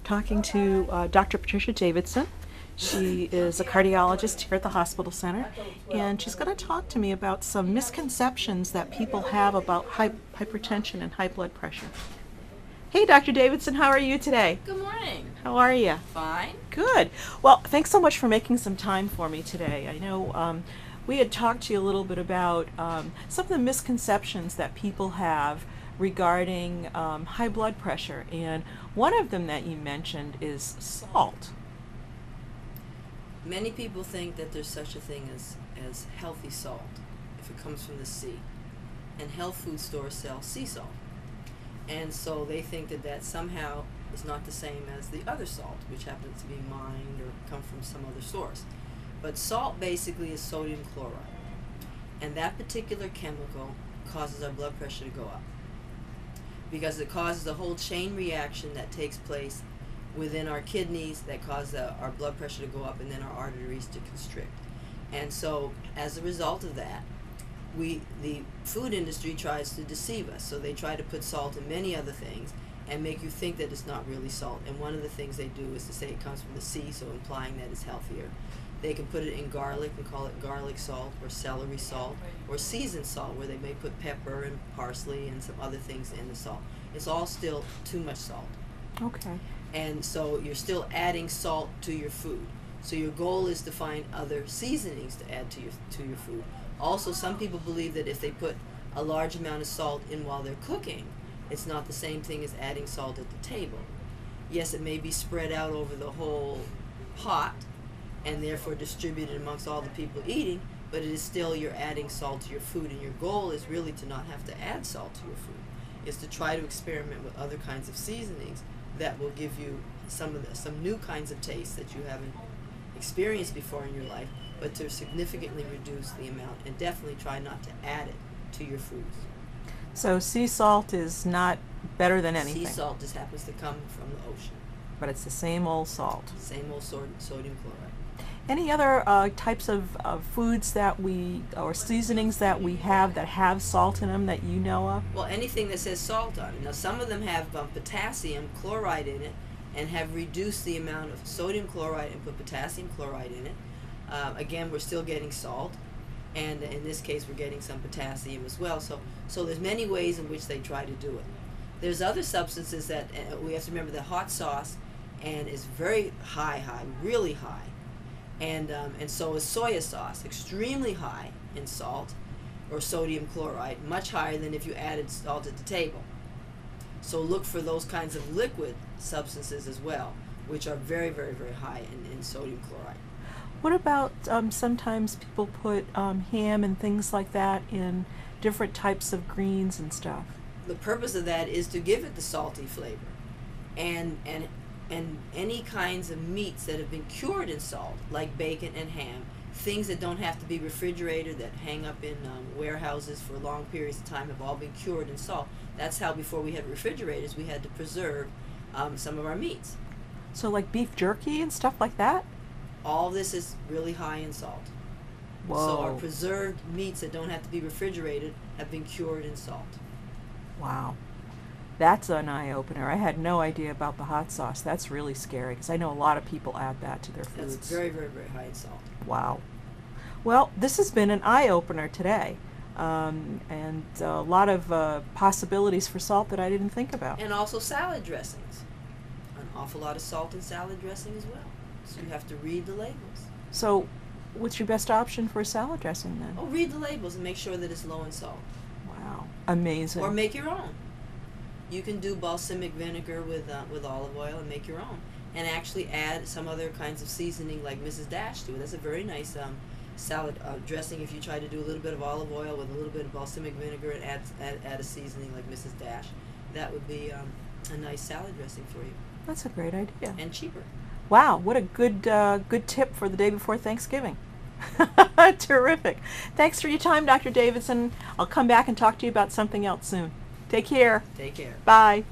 talking to Dr. Patricia Davidson. She is a cardiologist here at the hospital center, and she's going to talk to me about some misconceptions that people have about hypertension and high blood pressure. Hey, Dr. Davidson, how are you today? Good morning. How are you? Fine. Good. Well, thanks so much for making some time for me today. I know we had talked to you a little bit about some of the misconceptions that people have regarding high blood pressure, and one of them that you mentioned is salt. Many people think that there's such a thing as healthy salt if it comes from the sea, and health food stores sell sea salt, and so they think that that somehow is not the same as the other salt, which happens to be mined or come from some other source. But salt basically is sodium chloride, and that particular chemical causes our blood pressure to go up because it causes a whole chain reaction that takes place within our kidneys that cause our blood pressure to go up and then our arteries to constrict. And so as a result of that, the food industry tries to deceive us. So they try to put salt in many other things and make you think that it's not really salt. And one of the things they do is to say it comes from the sea, so implying that it's healthier. They can put it in garlic and call it garlic salt or celery salt or seasoned salt, where they may put pepper and parsley and some other things in the salt. It's all still too much salt. Okay. And so you're still adding salt to your food. So your goal is to find other seasonings to add to your food. Also, some people believe that if they put a large amount of salt in while they're cooking, it's not the same thing as adding salt at the table. Yes, it may be spread out over the whole pot and therefore distributed amongst all the people eating, but it is still you're adding salt to your food, and your goal is really to not have to add salt to your food. Is to try to experiment with other kinds of seasonings that will give you some new kinds of tastes that you haven't experienced before in your life, but to significantly reduce the amount, and definitely try not to add it to your foods. So sea salt is not better than anything. Sea salt just happens to come from the ocean. But it's the same old salt. Same old sodium chloride. Any other types of foods that or seasonings that we have that have salt in them that you know of? Well, anything that says salt on it. Now, some of them have potassium chloride in it and have reduced the amount of sodium chloride and put potassium chloride in it. Again, we're still getting salt, and in this case, we're getting some potassium as well. So there's many ways in which they try to do it. There's other substances that we have to remember that hot sauce and is very high, really high. And so is soya sauce, extremely high in salt or sodium chloride, much higher than if you added salt at the table. So look for those kinds of liquid substances as well, which are very, very, very high in sodium chloride. What about sometimes people put ham and things like that in different types of greens and stuff? The purpose of that is to give it the salty flavor. And any kinds of meats that have been cured in salt, like bacon and ham, things that don't have to be refrigerated, that hang up in warehouses for long periods of time, have all been cured in salt. That's how, before we had refrigerators, we had to preserve some of our meats. So like beef jerky and stuff like that? All this is really high in salt. Whoa. So our preserved meats that don't have to be refrigerated have been cured in salt. Wow. That's an eye-opener. I had no idea about the hot sauce. That's really scary, because I know a lot of people add that to their foods. That's very, very, very high in salt. Wow. Well, this has been an eye-opener today, and a lot of possibilities for salt that I didn't think about. And also salad dressings. An awful lot of salt in salad dressing as well. So you have to read the labels. So what's your best option for a salad dressing then? Oh, read the labels and make sure that it's low in salt. Wow. Amazing. Or make your own. You can do balsamic vinegar with olive oil and make your own, and actually add some other kinds of seasoning like Mrs. Dash to it. That's a very nice salad dressing if you try to do a little bit of olive oil with a little bit of balsamic vinegar and add a seasoning like Mrs. Dash. That would be a nice salad dressing for you. That's a great idea. And cheaper. Wow, what a good tip for the day before Thanksgiving. Terrific. Thanks for your time, Dr. Davidson. I'll come back and talk to you about something else soon. Take care. Take care. Bye.